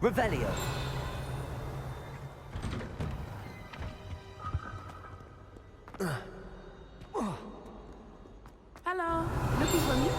Revelio. Hello, looking for me?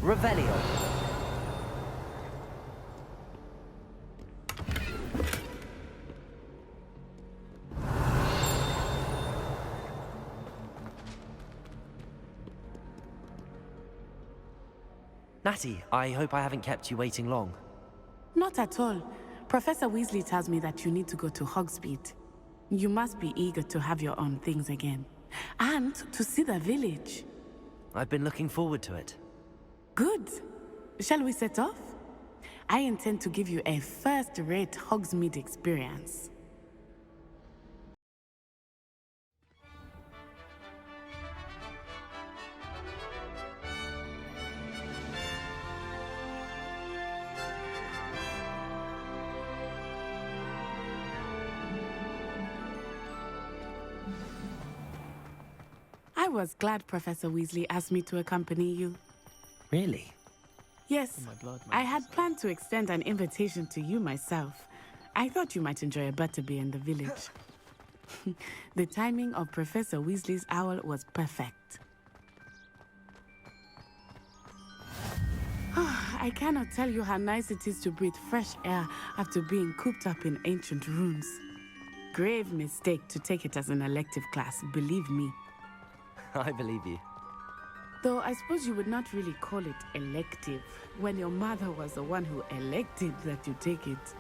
Revelio. Natty, I hope I haven't kept you waiting long. Not at all. Professor Weasley tells me that you need to go to Hogsmeade. You must be eager to have your own things again. And to see the village. I've been looking forward to it. Good. Shall we set off? I intend to give you a first-rate Hogsmeade experience. I was glad Professor Weasley asked me to accompany you. Really? Yes, Oh my blood, I had planned to extend an invitation to you myself. I thought you might enjoy a butterbeer in the village. The timing of Professor Weasley's owl was perfect. I cannot tell you how nice it is to breathe fresh air after being cooped up in ancient ruins. Grave mistake to take it as an elective class, believe me. I believe you. Though I suppose you would not really call it elective when your mother was the one who elected that you take it.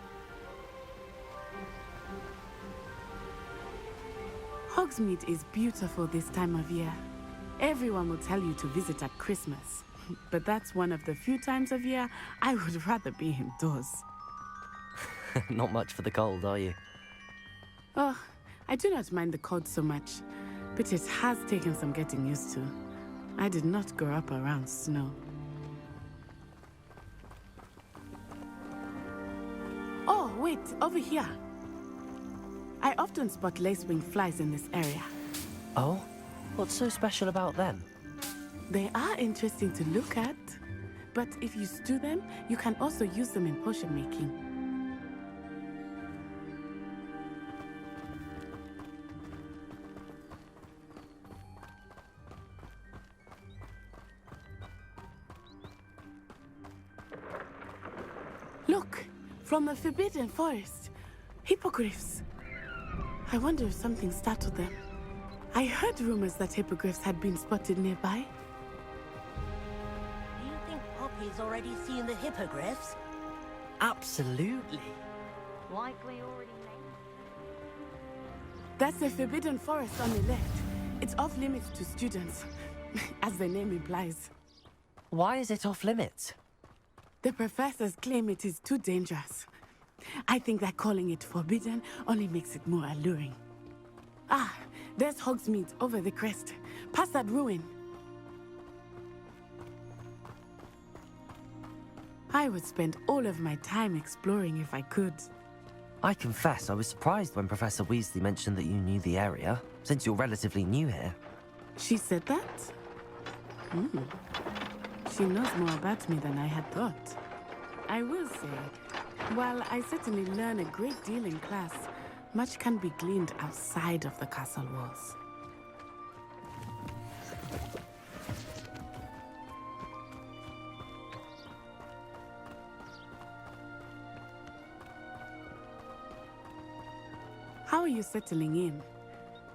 Hogsmeade is beautiful this time of year. Everyone will tell you to visit at Christmas. But that's one of the few times of year I would rather be indoors. Not much for the cold, are you? Oh, I do not mind the cold so much, but it has taken some getting used to. I did not grow up around snow. Oh, wait, over here. I often spot lacewing flies in this area. Oh? What's so special about them? They are interesting to look at, but if you stew them, you can also use them in potion making. Look, from the Forbidden Forest, hippogriffs. I wonder if something startled them. I heard rumors that hippogriffs had been spotted nearby. Do you think Poppy's already seen the hippogriffs? Absolutely. Likely already named. That's the Forbidden Forest on the left. It's off limits to students, as the name implies. Why is it off limits? The professors claim it is too dangerous. I think that calling it forbidden only makes it more alluring. Ah, there's Hogsmeade over the crest. Past that ruin. I would spend all of my time exploring if I could. I confess I was surprised when Professor Weasley mentioned that you knew the area, since you're relatively new here. She said that? She knows more about me than I had thought. I will say, while I certainly learn a great deal in class, much can be gleaned outside of the castle walls. How are you settling in?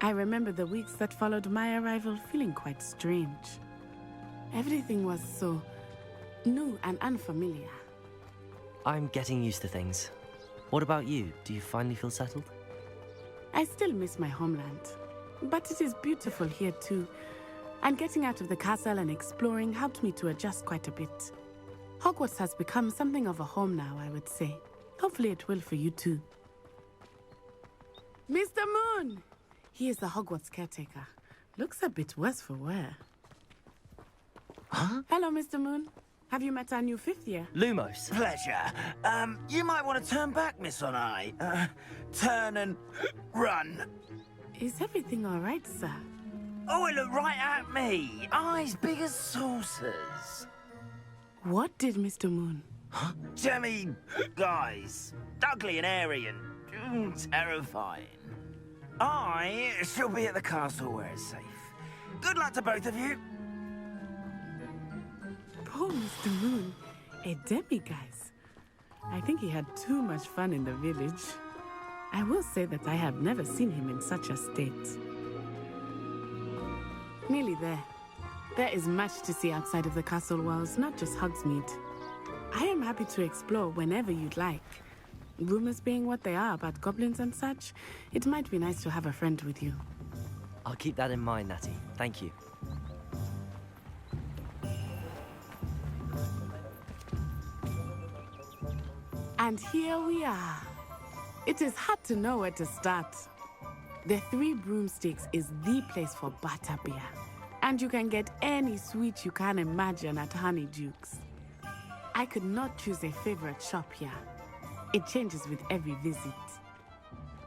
I remember the weeks that followed my arrival feeling quite strange. Everything was so new and unfamiliar. I'm getting used to things. What about you? Do you finally feel settled? I still miss my homeland, but it is beautiful here too. And getting out of the castle and exploring helped me to adjust quite a bit. Hogwarts has become something of a home now, I would say. Hopefully it will for you too. Mr. Moon! He is the Hogwarts caretaker. Looks a bit worse for wear. Huh? Hello, Mr. Moon. Have you met our new fifth year? Lumos. Pleasure. You might want to turn back, Miss Onai. Turn and run. Is everything all right, sir? Oh, it looked right at me. Eyes big as saucers. What did Mr. Moon? Jemmy guys. Ugly and airy and terrifying. I shall be at the castle where it's safe. Good luck to both of you. Poor Mr. Moon. A demiguise. I think he had too much fun in the village. I will say that I have never seen him in such a state. Nearly there. There is much to see outside of the castle walls, not just Hogsmeade. I am happy to explore whenever you'd like. Rumors being what they are about goblins and such, it might be nice to have a friend with you. I'll keep that in mind, Natty. Thank you. And here we are. It is hard to know where to start. The Three Broomsticks is the place for butterbeer. And you can get any sweet you can imagine at Honeyduke's. I could not choose a favorite shop here. It changes with every visit.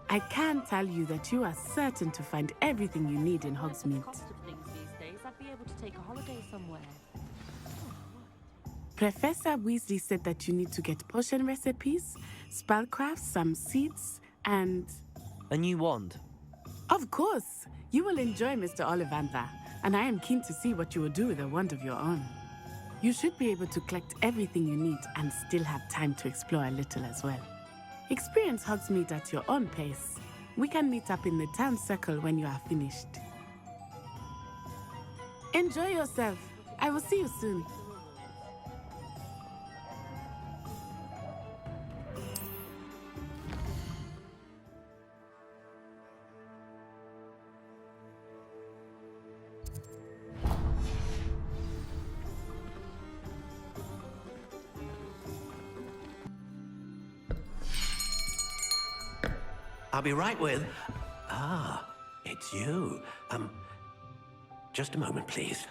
I can tell you that you are certain to find everything you need in Hogsmeade. Cost of things these days, I'd be able to take a holiday somewhere. Professor Weasley said that you need to get potion recipes, spellcrafts, some seeds, and... A new wand. Of course! You will enjoy Mr. Ollivander, and I am keen to see what you will do with a wand of your own. You should be able to collect everything you need and still have time to explore a little as well. Experience Hogsmeade at your own pace. We can meet up in the town circle when you are finished. Enjoy yourself. I will see you soon. I'll be right with... Ah, it's you. Just a moment, please.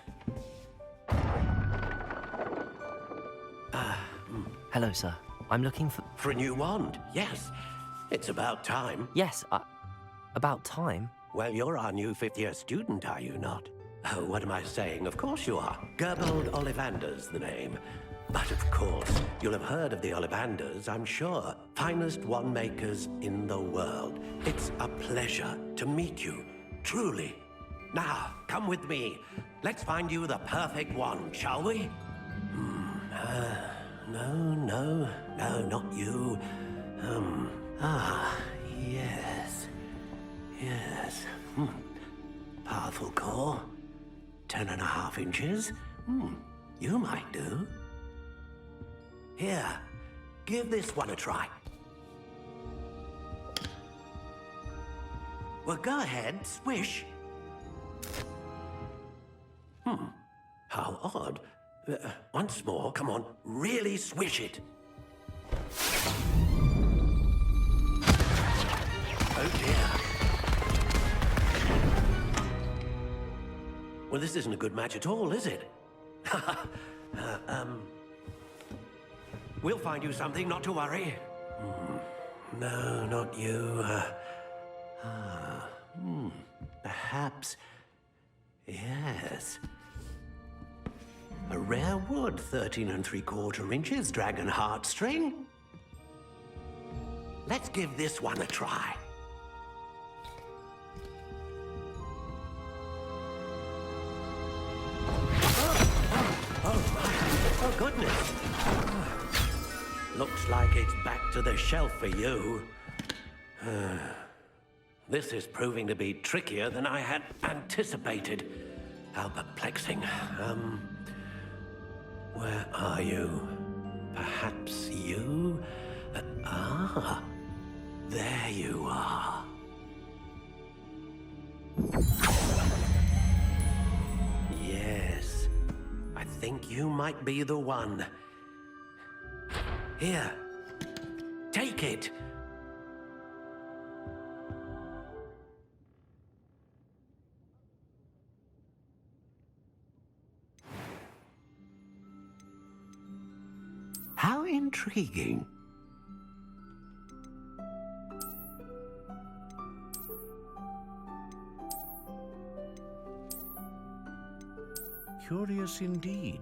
Hello, sir. I'm looking for... For a new wand, yes. It's about time. Yes, about time. Well, you're our new fifth-year student, are you not? Oh, what am I saying? Of course you are. Gerbold Ollivander's the name. But of course, you'll have heard of the Ollivanders, I'm sure. Finest wand makers in the world. It's a pleasure to meet you, truly. Now, come with me. Let's find you the perfect wand, shall we? No, not you. Yes. Powerful core. 10.5 inches. You might do. Here, give this one a try. Well, go ahead, swish. How odd. Once more, come on, really swish it. Oh dear. Well, this isn't a good match at all, is it? We'll find you something, not to worry. No, not you. Perhaps... Yes. A rare wood, 13 3/4 inches, dragon heartstring. Let's give this one a try. Oh, goodness. Looks like it's back to the shelf for you. This is proving to be trickier than I had anticipated. How perplexing. Where are you? Perhaps you? There you are. think you might be the one. Here, take it. How intriguing. Curious indeed.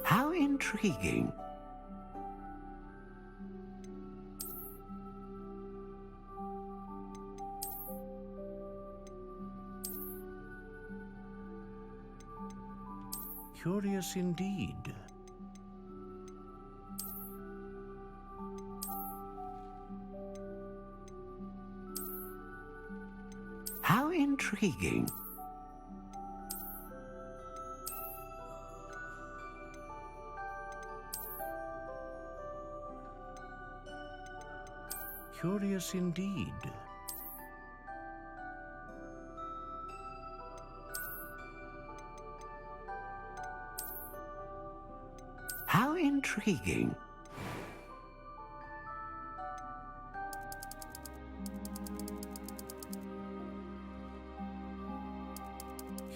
How intriguing. Curious indeed. How intriguing. Curious indeed. How intriguing.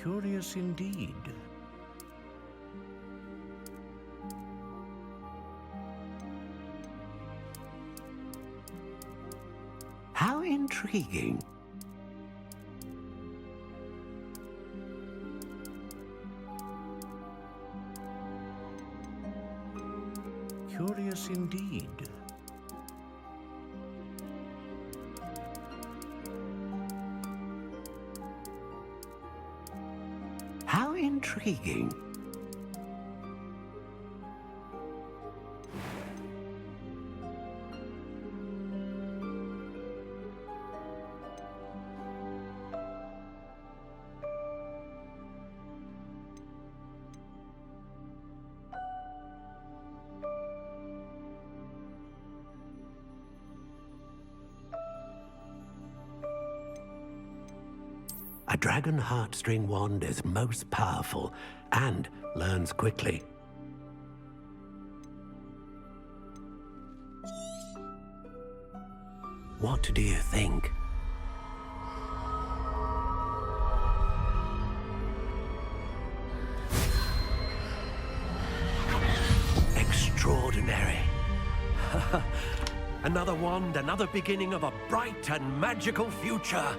Curious indeed. How intriguing. Curious indeed. How intriguing. A dragon heartstring wand is most powerful and learns quickly. What do you think? Extraordinary. Another wand, another beginning of a bright and magical future.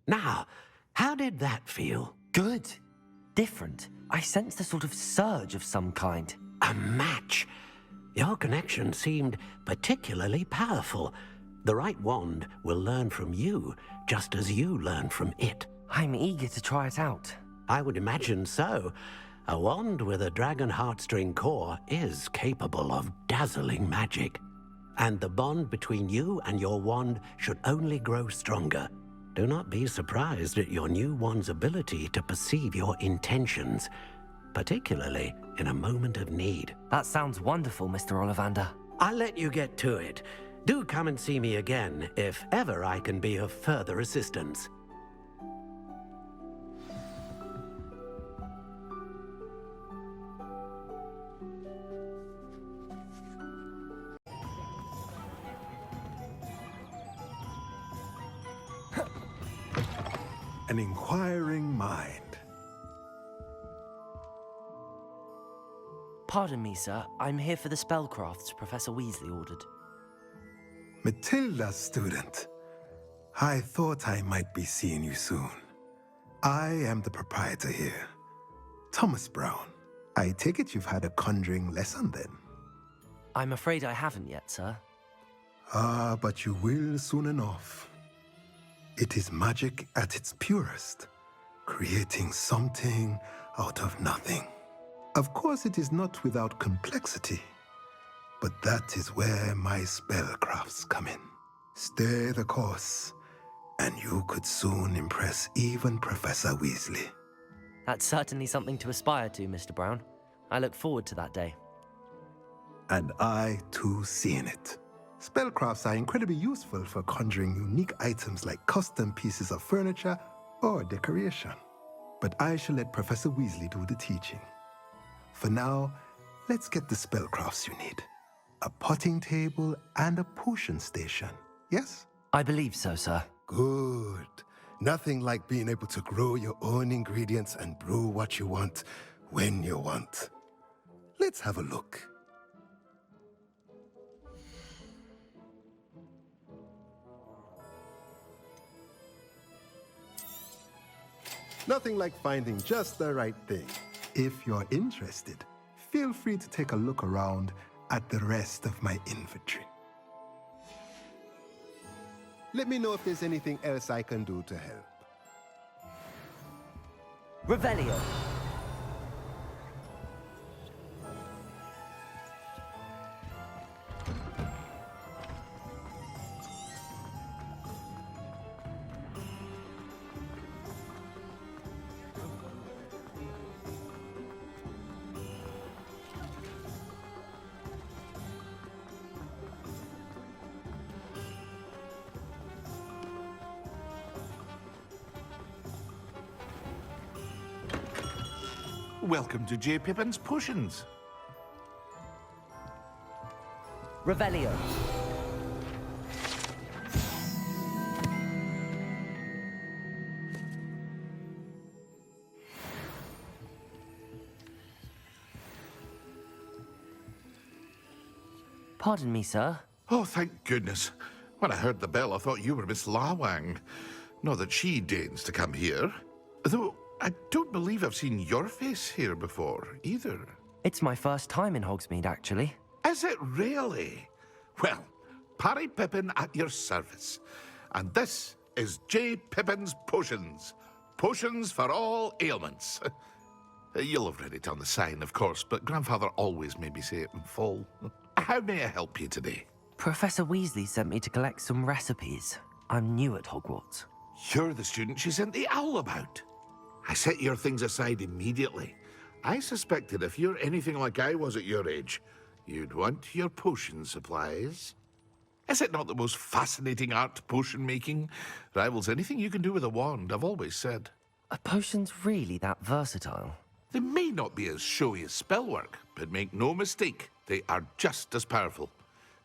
Now, how did that feel? Good. Different. I sensed a sort of surge of some kind. A match. Your connection seemed particularly powerful. The right wand will learn from you, just as you learn from it. I'm eager to try it out. I would imagine so. A wand with a dragon heartstring core is capable of dazzling magic. And the bond between you and your wand should only grow stronger. Do not be surprised at your new wand's ability to perceive your intentions, particularly in a moment of need. That sounds wonderful, Mr. Ollivander. I'll let you get to it. Do come and see me again if ever I can be of further assistance. An inquiring mind. Pardon me, sir. I'm here for the spellcrafts Professor Weasley ordered. Matilda's student. I thought I might be seeing you soon. I am the proprietor here, Thomas Brown. I take it you've had a conjuring lesson then? I'm afraid I haven't yet, sir. Ah, but you will soon enough. It is magic at its purest, creating something out of nothing. Of course, it is not without complexity, but that is where my spellcrafts come in. Stay the course, and you could soon impress even Professor Weasley. That's certainly something to aspire to, Mr. Brown. I look forward to that day. And I, too, see in it. Spellcrafts are incredibly useful for conjuring unique items like custom pieces of furniture or decoration. But I shall let Professor Weasley do the teaching. For now, let's get the spellcrafts you need. A potting table and a potion station, yes? I believe so, sir. Good. Nothing like being able to grow your own ingredients and brew what you want when you want. Let's have a look. Nothing like finding just the right thing. If you're interested, feel free to take a look around at the rest of my inventory. Let me know if there's anything else I can do to help. Revelio. Welcome to J. Pippin's Potions. Revelio. Pardon me, sir. Oh, thank goodness. When I heard the bell, I thought you were Miss Lawang. Not that she deigns to come here. Though I don't believe I've seen your face here before, either. It's my first time in Hogsmeade, actually. Is it really? Well, Parry Pippin at your service. And this is J. Pippin's Potions. Potions for all ailments. You'll have read it on the sign, of course, but Grandfather always made me say it in full. How may I help you today? Professor Weasley sent me to collect some recipes. I'm new at Hogwarts. You're the student she sent the owl about. I set your things aside immediately. I suspected if you're anything like I was at your age, you'd want your potion supplies. Is it not the most fascinating art, potion making? Rivals anything you can do with a wand, I've always said. Are potions really that versatile? They may not be as showy as spellwork, but make no mistake, they are just as powerful.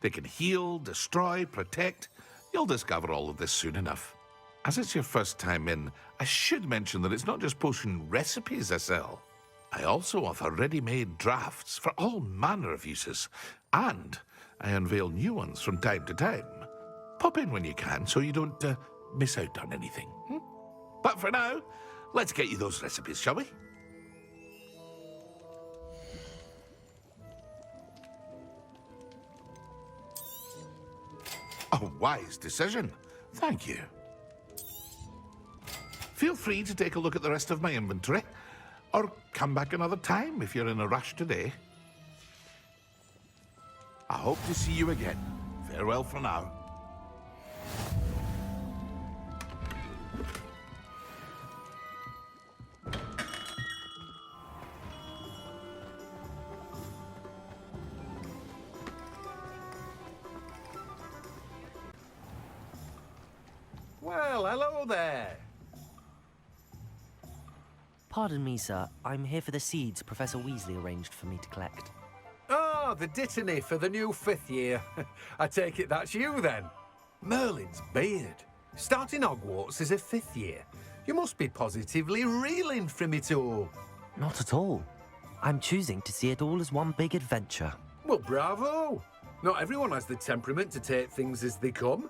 They can heal, destroy, protect. You'll discover all of this soon enough. As it's your first time in, I should mention that it's not just potion recipes I sell. I also offer ready-made drafts for all manner of uses, and I unveil new ones from time to time. Pop in when you can so you don't miss out on anything. But for now, let's get you those recipes, shall we? A wise decision. Thank you. Feel free to take a look at the rest of my inventory, or come back another time if you're in a rush today. I hope to see you again. Farewell for now. Well, hello there. Pardon me, sir. I'm here for the seeds Professor Weasley arranged for me to collect. Oh, the dittany for the new 5th year. I take it that's you, then. Merlin's beard. Starting Hogwarts as a 5th year. You must be positively reeling from it all. Not at all. I'm choosing to see it all as one big adventure. Well, bravo. Not everyone has the temperament to take things as they come.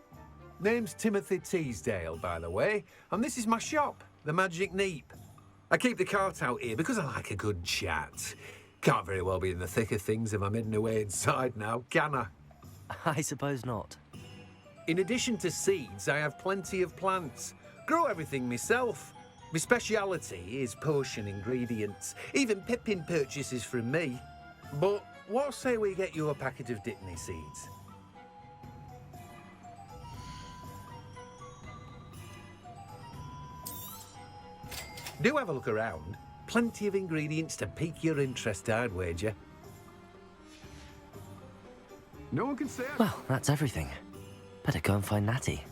Name's Timothy Teasdale, by the way, and this is my shop, the Magic Neep. I keep the cart out here because I like a good chat. Can't very well be in the thick of things if I'm hidden away inside now, can I? I suppose not. In addition to seeds, I have plenty of plants. Grow everything myself. My speciality is potion ingredients. Even Pippin purchases from me. But what say we get you a packet of dittany seeds? Do have a look around. plenty of ingredients to pique your interest, I'd wager. No one can say Well, that's everything. Better go and find Natty.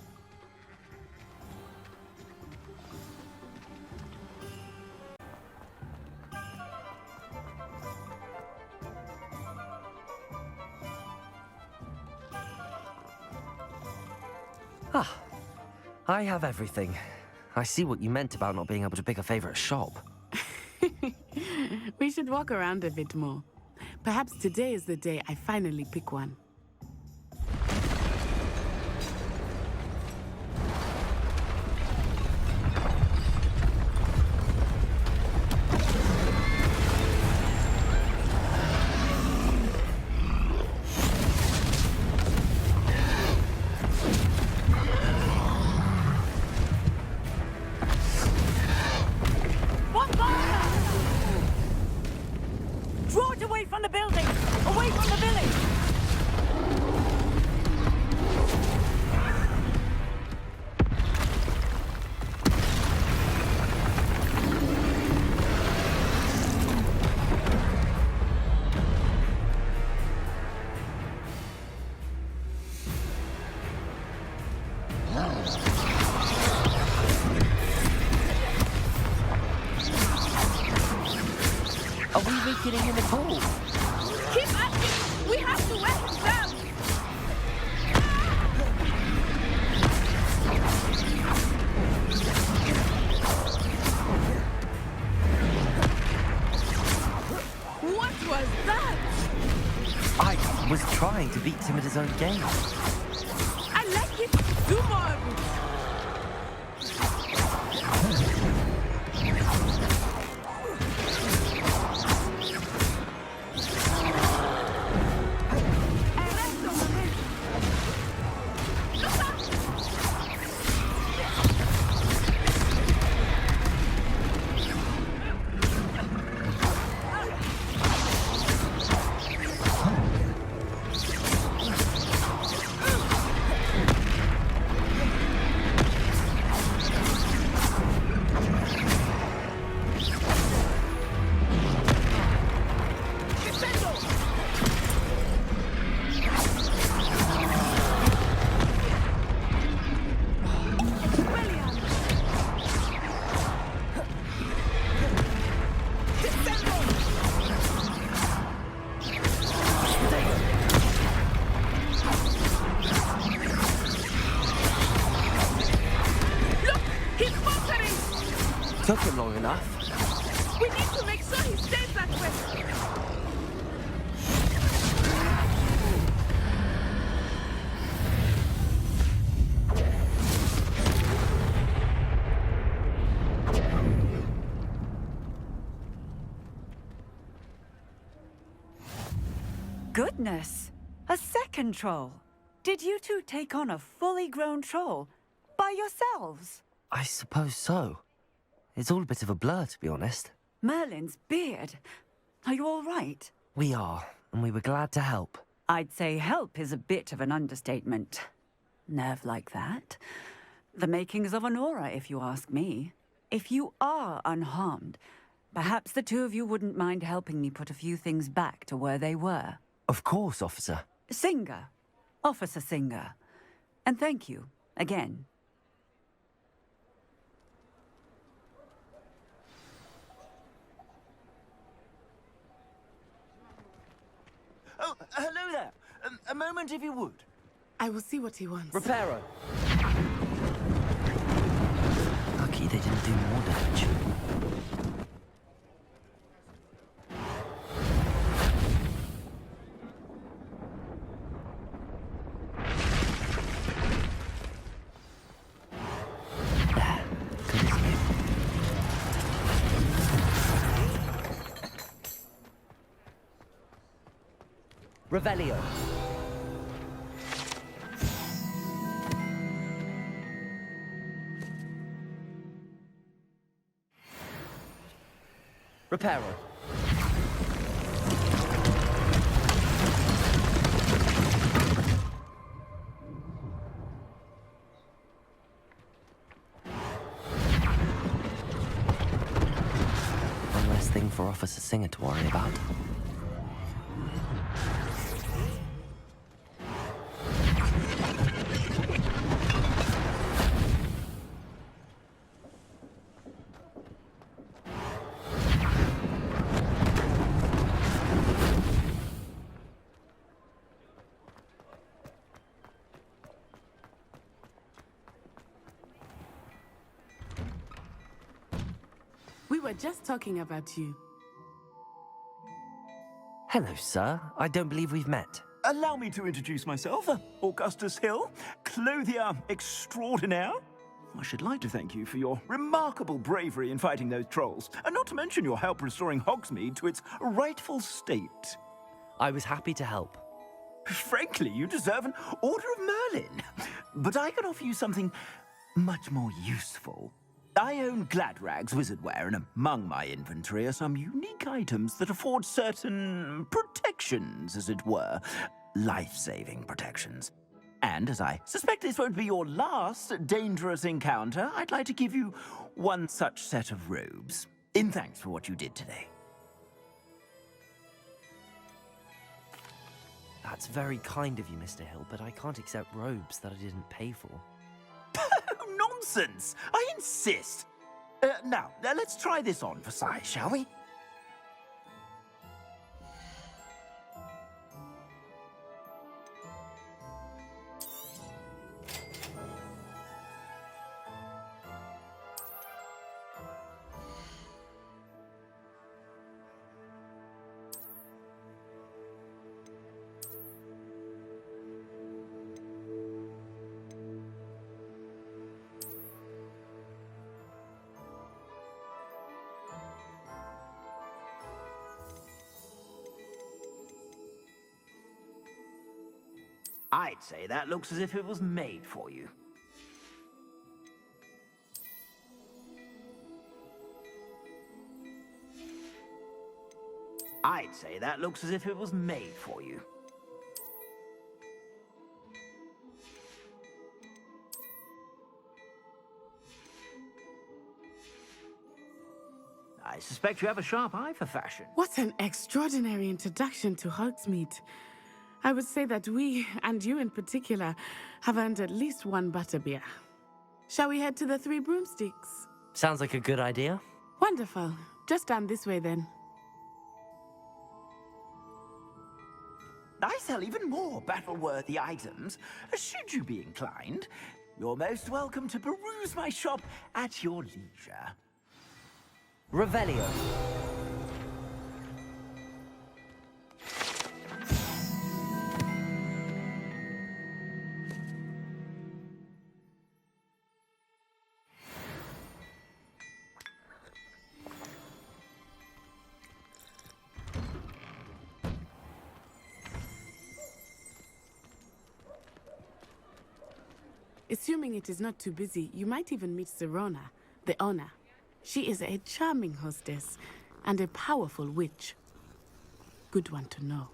Ah, I have everything. I see what you meant about not being able to pick a favorite shop. We should walk around a bit more. Perhaps today is the day I finally pick one. Draw it away from the building! Away from the village! Are we weakening him at all? Keep at him! We have to wear him down! What was that? I was trying to beat him at his own game. I like it! Do more of it! Took him long enough. We need to make sure he stays that way! Goodness! A second troll! Did you two take on a fully grown troll? By yourselves? I suppose so. It's all a bit of a blur, to be honest. Merlin's beard. Are you all right? We are, and we were glad to help. I'd say help is a bit of an understatement. Nerve like that. The makings of an aura, if you ask me. If you are unharmed, perhaps the two of you wouldn't mind helping me put a few things back to where they were. Of course, officer. Singer. Officer Singer. And thank you, again. Oh, hello there. A moment, if you would. I will see what he wants. Reparo. Lucky they didn't do more damage. Good as new. Revelio. Reparo. last thing for Officer Singer to worry about. We were just talking about you. Hello, sir. I don't believe we've met. Allow me to introduce myself, Augustus Hill, clothier extraordinaire. I should like to thank you for your remarkable bravery in fighting those trolls, and not to mention your help restoring Hogsmeade to its rightful state. I was happy to help. Frankly, you deserve an Order of Merlin. But I can offer you something much more useful. I own Gladrag's wizardware, and among my inventory are some unique items that afford certain protections, as it were. Life-saving protections. And as I suspect this won't be your last dangerous encounter, I'd like to give you one such set of robes, in thanks for what you did today. That's very kind of you, Mr. Hill, but I can't accept robes that I didn't pay for. Nonsense! I insist! Now, let's try this on for size, shall we? I'd say that looks as if it was made for you. I'd say that looks as if it was made for you. I suspect you have a sharp eye for fashion. What an extraordinary introduction to Hogsmeade. I would say that we, and you in particular, have earned at least one butterbeer. Shall we head to the Three Broomsticks? Sounds like a good idea. Wonderful. Just down this way then. I sell even more battle-worthy items. Should you be inclined, you're most welcome to peruse my shop at your leisure. Revelio. Assuming it is not too busy, you might even meet Serona, the owner. She is a charming hostess and a powerful witch. Good one to know.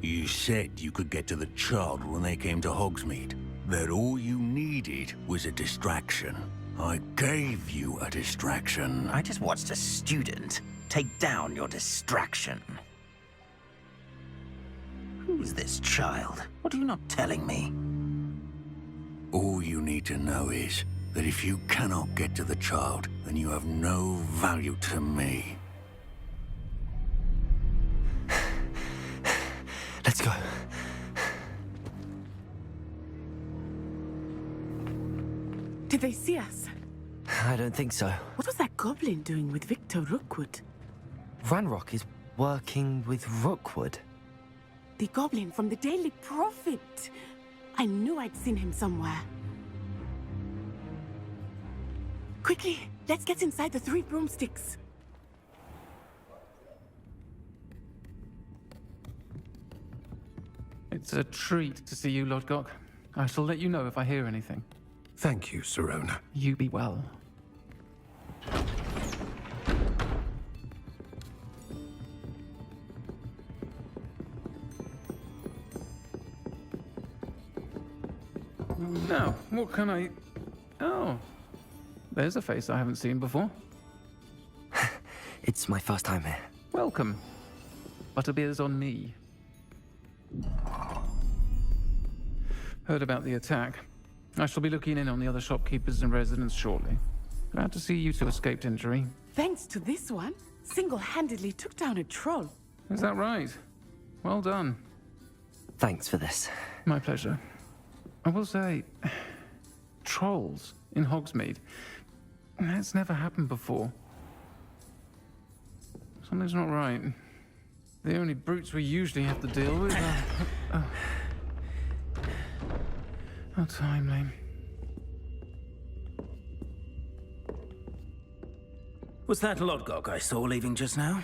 You said you could get to the child when they came to Hogsmeade. That all you needed was a distraction. I gave you a distraction. I just watched a student take down your distraction. Who's this child? What are you not telling me? All you need to know is that if you cannot get to the child, then you have no value to me. Let's go. Did they see us? I don't think so. What was that goblin doing with Victor Rookwood? Ranrock is working with Rookwood. The goblin from the Daily Prophet. I knew I'd seen him somewhere. Quickly, let's get inside the 3 broomsticks. It's a treat to see you, Lodgok. I shall let you know if I hear anything. Thank you, Serona. You be well. Now, what can I... Oh, there's a face I haven't seen before. It's my first time here. Welcome. Butterbeer's on me. Heard about the attack. I shall be looking in on the other shopkeepers and residents shortly. Glad to see you two escaped injury. Thanks to this one, single-handedly took down a troll. Is that right? Well done. Thanks for this. My pleasure. I will say, trolls in Hogsmeade. That's never happened before. Something's not right. The only brutes we usually have to deal with are... How timely. Was that Lodgok I saw leaving just now?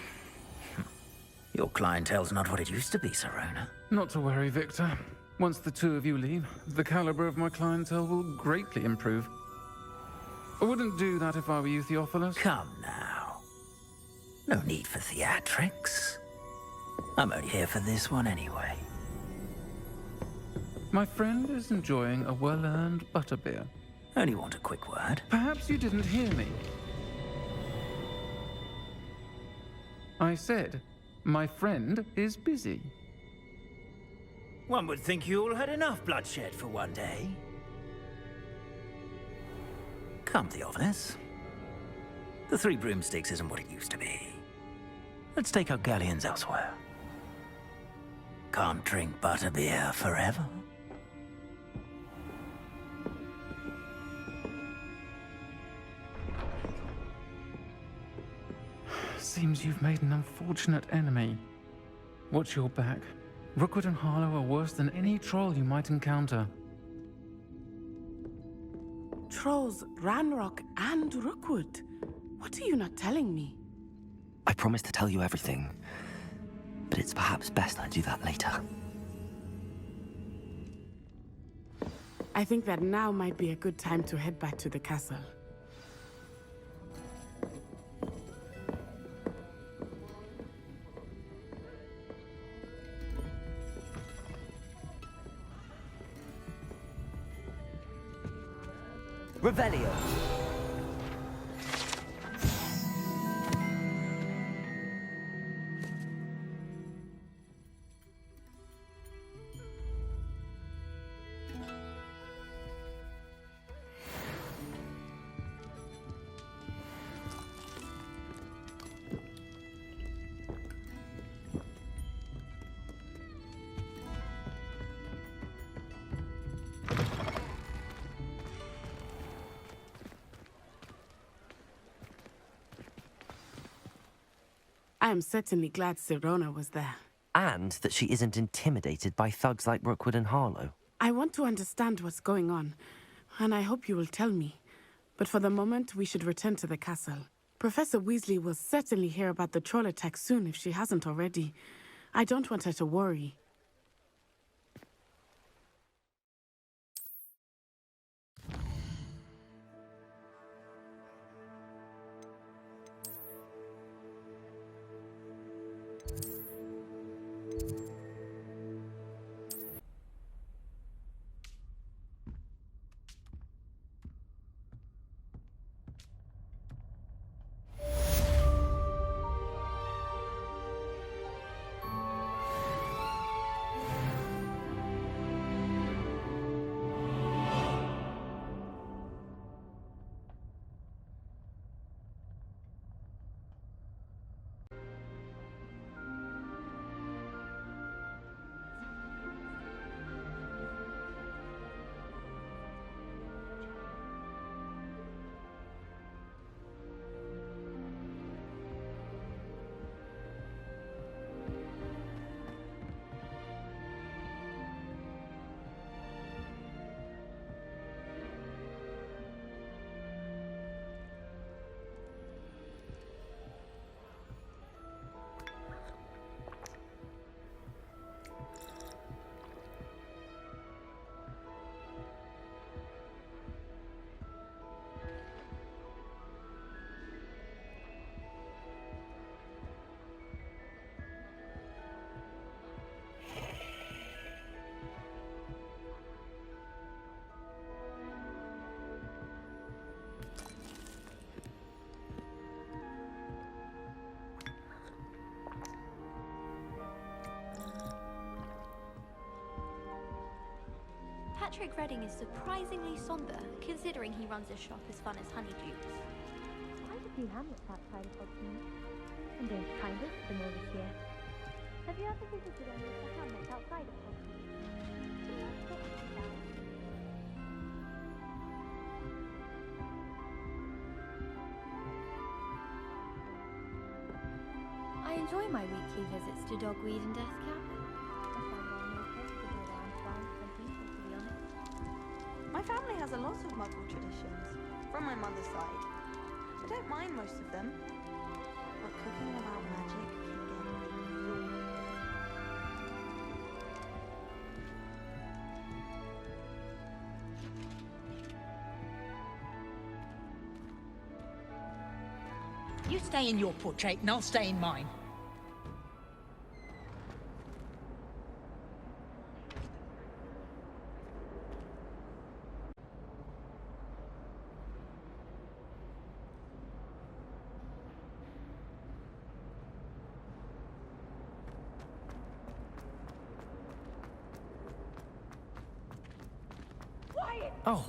Your clientele's not what it used to be, Serona. Not to worry, Victor. Once the 2 of you leave, the caliber of my clientele will greatly improve. I wouldn't do that if I were you, Theophilus. Come now. No need for theatrics. I'm only here for this one anyway. My friend is enjoying a well-earned butterbeer. Only want a quick word. Perhaps you didn't hear me. I said, my friend is busy. One would think you all had enough bloodshed for one day. Come, Theophilus. The 3 broomsticks isn't what it used to be. Let's take our galleons elsewhere. Can't drink butterbeer forever. Seems you've made an unfortunate enemy. Watch your back. Rookwood and Harlow are worse than any troll you might encounter. Trolls, Ranrock, and Rookwood. What are you not telling me? I promised to tell you everything, but it's perhaps best I do that later. I think that now might be a good time to head back to the castle. Revelio. I am certainly glad Serona was there. And that she isn't intimidated by thugs like Rookwood and Harlow. I want to understand what's going on, and I hope you will tell me. But for the moment, we should return to the castle. Professor Weasley will certainly hear about the troll attack soon if she hasn't already. I don't want her to worry. Patrick Redding is surprisingly somber, considering he runs a shop as fun as Honeydukes. Quite a few hamlets outside of Hogsmeade. I'm going to try and visit them all this year. Have you ever visited any of the hamlets outside of Hogsmeade? I enjoy my weekly visits to Dogweed and Deathcap. My family has a lot of Muggle traditions, from my mother's side. I don't mind most of them, but cooking without magic can get grueling. You stay in your portrait and I'll stay in mine. Oh.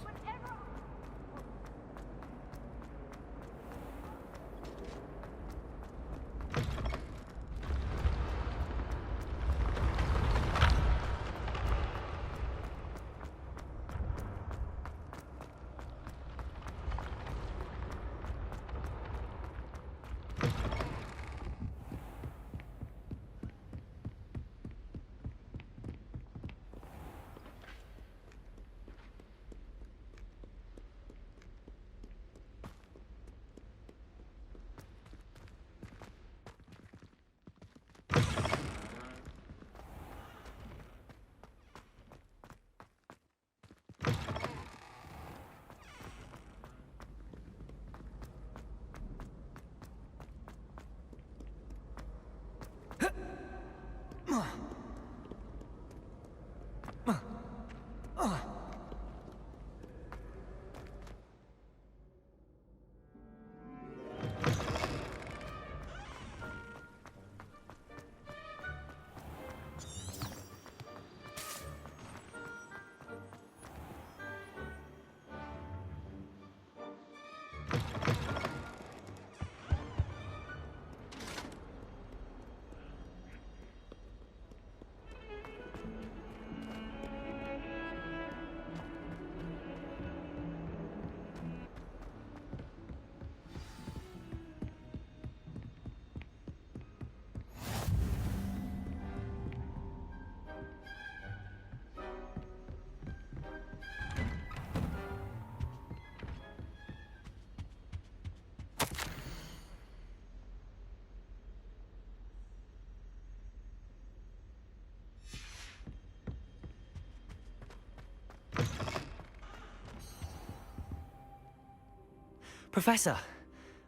Professor,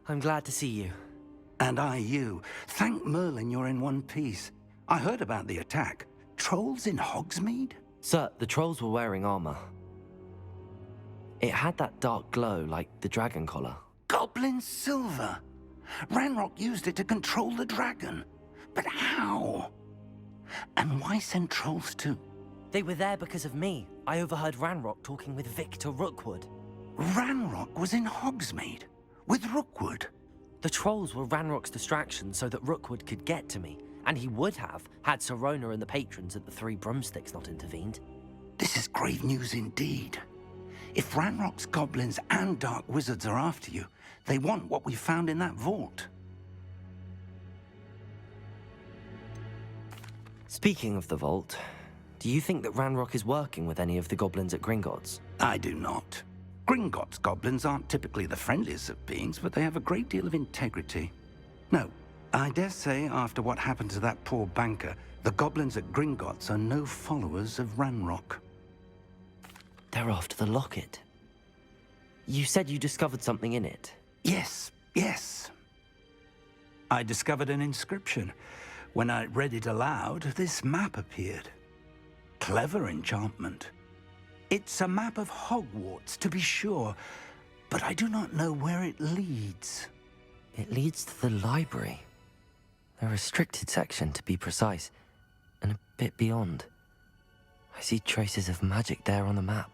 I'm glad to see you. And I you. Thank Merlin you're in one piece. I heard about the attack. Trolls in Hogsmeade? Sir, the trolls were wearing armor. It had that dark glow like the dragon collar. Goblin silver! Ranrock used it to control the dragon. But how? And why send trolls too? They were there because of me. I overheard Ranrock talking with Victor Rookwood. Ranrock was in Hogsmeade? With Rookwood? The trolls were Ranrock's distraction so that Rookwood could get to me. And he would have, had Sirona and the patrons at the Three Broomsticks not intervened. This is grave news indeed. If Ranrock's goblins and dark wizards are after you, they want what we found in that vault. Speaking of the vault, do you think that Ranrock is working with any of the goblins at Gringotts? I do not. Gringotts goblins aren't typically the friendliest of beings, but they have a great deal of integrity. No, I dare say after what happened to that poor banker, the goblins at Gringotts are no followers of Ranrock. They're after the locket. You said you discovered something in it. Yes. I discovered an inscription. When I read it aloud, this map appeared. Clever enchantment. It's a map of Hogwarts, to be sure, but I do not know where it leads. It leads to the library. A restricted section, to be precise, and a bit beyond. I see traces of magic there on the map.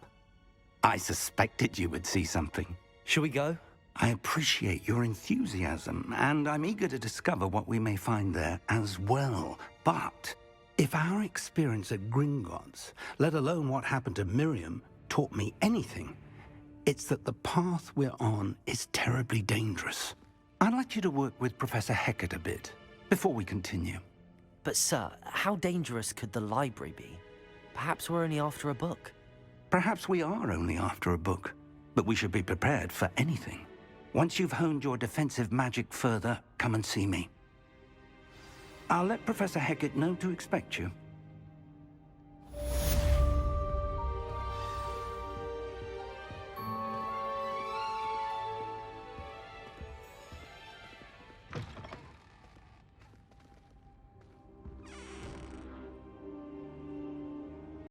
I suspected you would see something. Shall we go? I appreciate your enthusiasm, and I'm eager to discover what we may find there as well. But if our experience at Gringotts, let alone what happened to Miriam, taught me anything, it's that the path we're on is terribly dangerous. I'd like you to work with Professor Hecat a bit before we continue. But sir, how dangerous could the library be? Perhaps we're only after a book. Perhaps we are only after a book, but we should be prepared for anything. Once you've honed your defensive magic further, come and see me. I'll let Professor Hecat know to expect you.